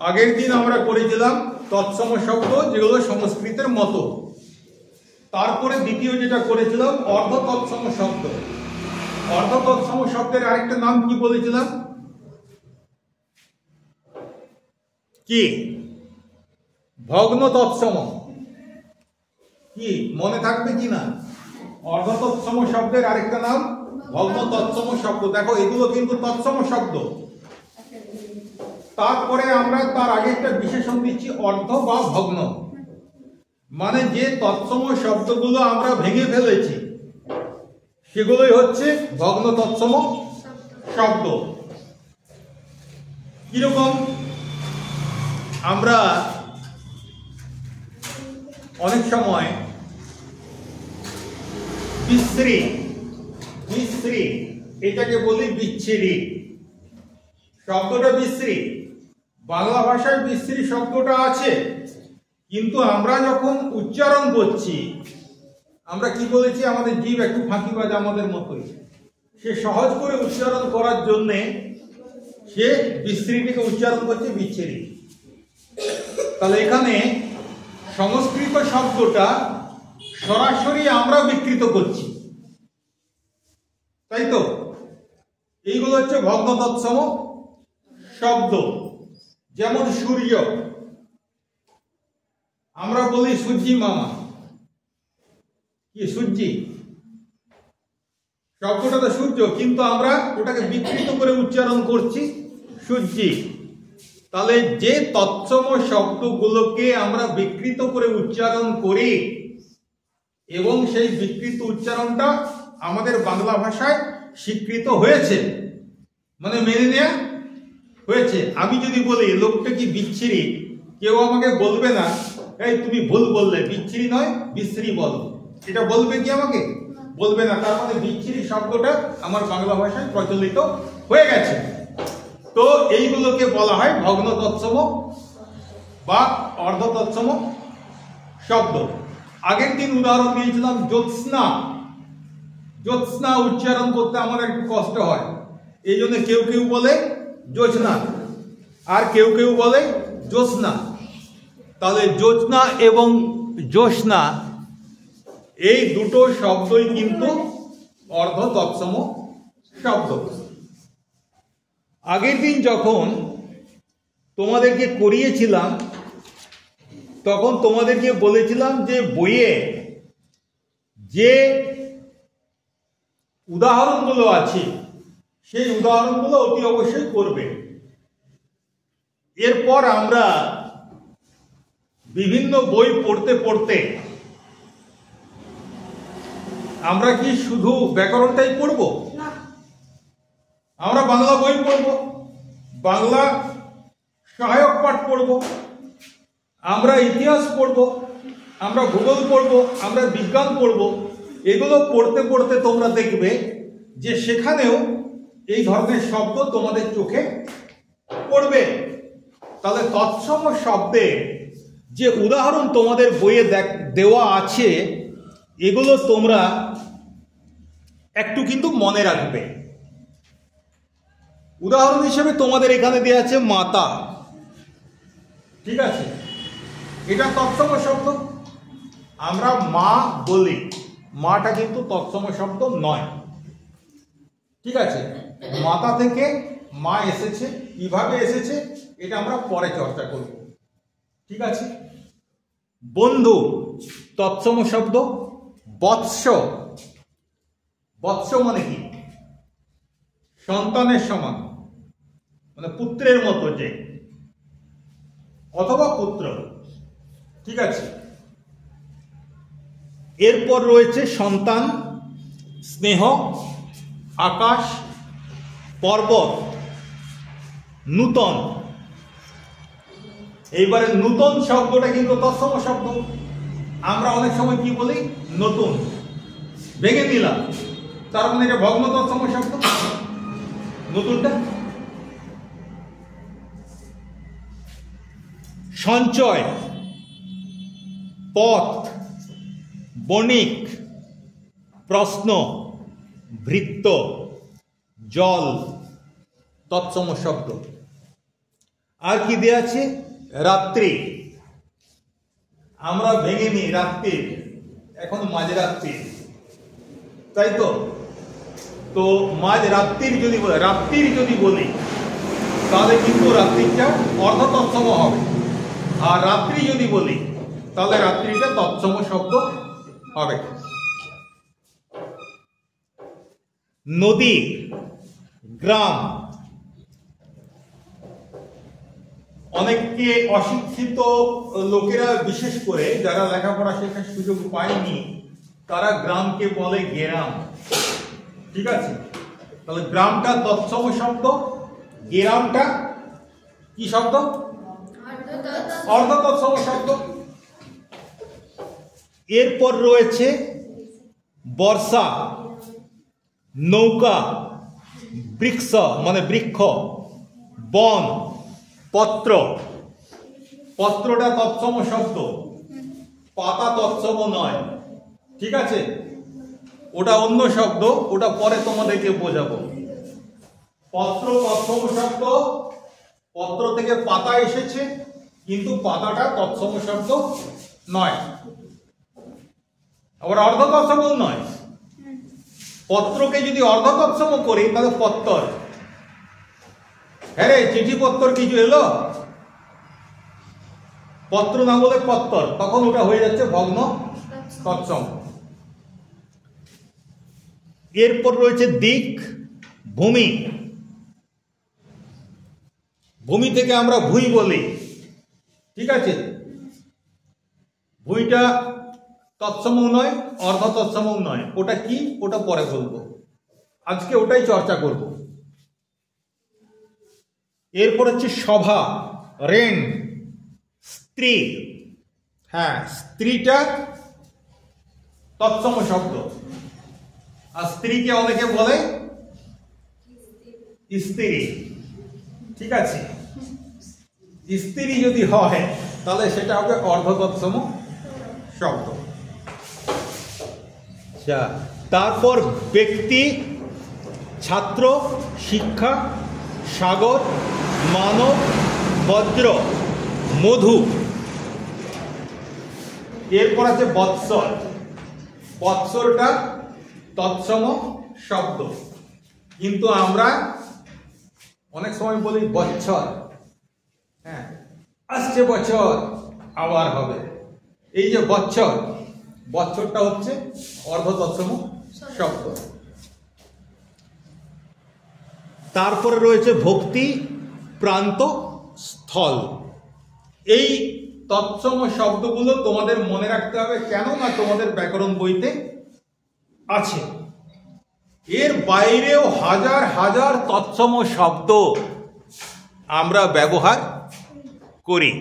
আগের দিন আমরা করেছিলাম তৎসম শব্দ যেগুলো সংস্কৃতের মতো। তারপরে দ্বিতীয় যেটা করেছিলাম অর্ধ তৎসম শব্দ। অর্ধ তৎসম শব্দের আরেকটা নাম কি বলেছিলাম? কি? ভগ্ন তৎসম। কি মনে থাকবে কি না? অর্ধ তৎসম শব্দের আরেকটা নাম ভগ্ন তৎসম শব্দ। দেখো এগুলো কিন্তু তৎসম শব্দ। তারপরে আমরা তার আগে একটা বিশেষণ দিচ্ছি অর্ধ বা ভগ্ন, মানে যে তৎসম শব্দগুলো আমরা ভেঙে ফেলেছি সেগুলোই হচ্ছে ভগ্ন তৎসম শব্দ। কিরকম? আমরা অনেক সময় বিশ্রী, বিশ্রী এটাকে বলি বিচ্ছিরি। শব্দটা বিশ্রী, বাংলা ভাষায় বিশ্রী শব্দটা আছে, কিন্তু আমরা যখন উচ্চারণ করছি আমরা কি বলেছি? আমাদের জীব একটু ফাঁকিবাজ আমাদের মতোই, সে সহজ করে উচ্চারণ করার জন্যে সে বিশ্রীটিকে উচ্চারণ করছে বিচ্ছিরি। তাহলে এখানে সংস্কৃত শব্দটা সরাসরি আমরা বিকৃত করছি, তাই তো? এইগুলো হচ্ছে ভগ্ন তৎসম শব্দ। যেমন সূর্য, আমরা বলি সূর্যি মামা। কি সূর্যি? শব্দটা তো সূর্য, কিন্তু আমরা ওটাকে বিকৃত করে উচ্চারণ করছি সূর্যি। তাহলে যে তৎসম শব্দগুলোকে আমরা বিকৃত করে উচ্চারণ করি এবং সেই বিকৃত উচ্চারণটা আমাদের বাংলা ভাষায় স্বীকৃত হয়েছে, মানে মেনে নেওয়া হয়েছে। আমি যদি বলি লোকটা কি বিচ্ছিরি, কেউ আমাকে বলবে না এই তুমি ভুল বললে, বিচ্ছিরি নয় বিশ্রী বলো। এটা বলবে কি আমাকে? বলবে না। তার মানে বিচ্ছিরি শব্দটা আমার বাংলা ভাষায় প্রচলিত হয়ে গেছে। তো এইগুলোকে বলা হয় ভগ্ন তৎসম বা অর্ধ তৎসম শব্দ। আগের দিন উদাহরণ দিয়েছিলাম জ্যোৎস্না। জ্যোৎস্না উচ্চারণ করতে আমার একটু কষ্ট হয়, এই জন্য কেউ কেউ বলে জ্যোৎস্না আর কেউ কেউ বলে জ্যোৎস্না। তাহলে জ্যোৎস্না এবং জ্যোৎস্না এই দুটো শব্দই কিন্তু অর্ধ তৎসম শব্দ। আগের দিন যখন তোমাদেরকে করিয়েছিলাম তখন তোমাদেরকে বলেছিলাম যে বইয়ে যে উদাহরণগুলো আছে সেই উদাহরণগুলো অতি অবশ্যই করবে। এরপর আমরা বিভিন্ন বই পড়তে পড়তে আমরা কি শুধু ব্যাকরণটাই পড়ব? আমরা বাংলা বই পড়ব, বাংলা সহায়ক পাঠ পড়ব, আমরা ইতিহাস পড়ব, আমরা ভূগোল পড়ব, আমরা বিজ্ঞান পড়ব। এগুলো পড়তে পড়তে তোমরা দেখবে যে সেখানেও এই ধরনের শব্দ তোমাদের চোখে পড়বে। তাহলে তৎসম শব্দে যে উদাহরণ তোমাদের বইয়ে দেওয়া আছে এগুলো তোমরা একটু কিন্তু মনে রাখবে। উদাহরণ হিসেবে তোমাদের এখানে দেওয়া আছে মাতা, ঠিক আছে? এটা তৎসম শব্দ, আমরা মা বলি, মাটা কিন্তু তৎসম শব্দ নয়, ঠিক আছে? মাতা থেকে মা এসেছে, কিভাবে এসেছে এটা আমরা পরে চর্চা করব, ঠিক আছে? বন্ধু তৎসম শব্দ। বৎস, বৎস মানে কি? সন্তানের সমান, মানে পুত্রের মতো যে, অথবা পুত্র, ঠিক আছে? এরপর রয়েছে সন্তান, স্নেহ, আকাশ, পর্বত, নূতন। এইবারে নূতন শব্দটা কিন্তু তৎসম শব্দ। আমরা অনেক সময় কি বলি? নতুন, ভেঙে দিলাম, তার মানে এটা ভগ্ন তৎসম শব্দ। নতুনটা সঞ্চয়, পথ, বণিক, প্রশ্ন, ভৃত্য, জল তৎসম শব্দ। আর কি দেয়া আছে? রাত্রি। আমরা ভেঙে নিই রাত্রি, এখন মাঝরাত্রি, তাই তো? তো মাঝরাত্রির যদি বলি তাহলে কিন্তু রাত্রিটা অর্ধ তৎসম হবে, আর রাত্রি যদি বলি তাহলে রাত্রিটা তৎসম শব্দ হবে। নদী, গ্রাম। অনেককে অশিক্ষিত লোকেরা, বিশেষ করে যারা লেখাপড়া শেখার সুযোগ পায়নি, তারা গ্রামকে বলে গেরাম। ঠিক আছে? তাহলে গ্রামটা তৎসম শব্দ, গেরামটা কি শব্দ? অর্ধ তৎসম শব্দ। এরপর রয়েছে বর্ষা, নৌকা, বৃক্ষ মানে বৃক্ষ, বন, পত্র। পত্রটা তৎসম শব্দ, পাতা তৎসম নয়। ঠিক আছে? ওটা অন্য শব্দ, ওটা পরে তোমাদেরকে বোঝাবো। পত্র তৎসম শব্দ, পত্র থেকে পাতা এসেছে, কিন্তু পাতাটা তৎসম শব্দ নয়, আবার অর্ধ তৎসমও নয়। পত্রকে যদি অর্ধ তৎসম করি তাহলে পত্তর। হ্যাঁ রে, চিঠি পত্তর কিছু এলো, পত্র না বলে পত্তর, তখন ওটা হয়ে যাচ্ছে ভগ্ন তৎসম। এরপর রয়েছে দিক, ভূমি। ভূমি থেকে আমরা ভুঁই বলি। ঠিক আছে? ভুঁইটা তৎসমও নয়, অর্ধ তৎসমও নয়। ওটা কি, ওটা পরে বলবো, আজকে ওটাই চর্চা করব। এরপর হচ্ছে সভা, রেন, স্ত্রী। হ্যাঁ, স্ত্রীটা তৎসম শব্দ, আর স্ত্রীকে অনেকে বলে স্ত্রী। ঠিক আছে? স্ত্রী যদি হয় তাহলে সেটা হবে অর্ধ তৎসম শব্দ। তারপর ব্যক্তি, ছাত্র, শিক্ষা, সাগর, মানব, বজ্র, মধু। এরপর আছে বৎসর। বৎসরটা তৎসম শব্দ, কিন্তু আমরা অনেক সময় বলি বছর। হ্যাঁ, আসছে বছর, আবার হবে। এই যে বছর, বছরটা হচ্ছে অর্ধ তৎসম শব্দ। তারপরে রয়েছে ভক্তি, প্রান্ত, স্থল। এই তৎসম শব্দগুলো তোমাদের মনে রাখতে হবে, কেন না তোমাদের ব্যাকরণ বইতে আছে। এর বাইরেও হাজার হাজার তৎসম শব্দ আমরা ব্যবহার করি।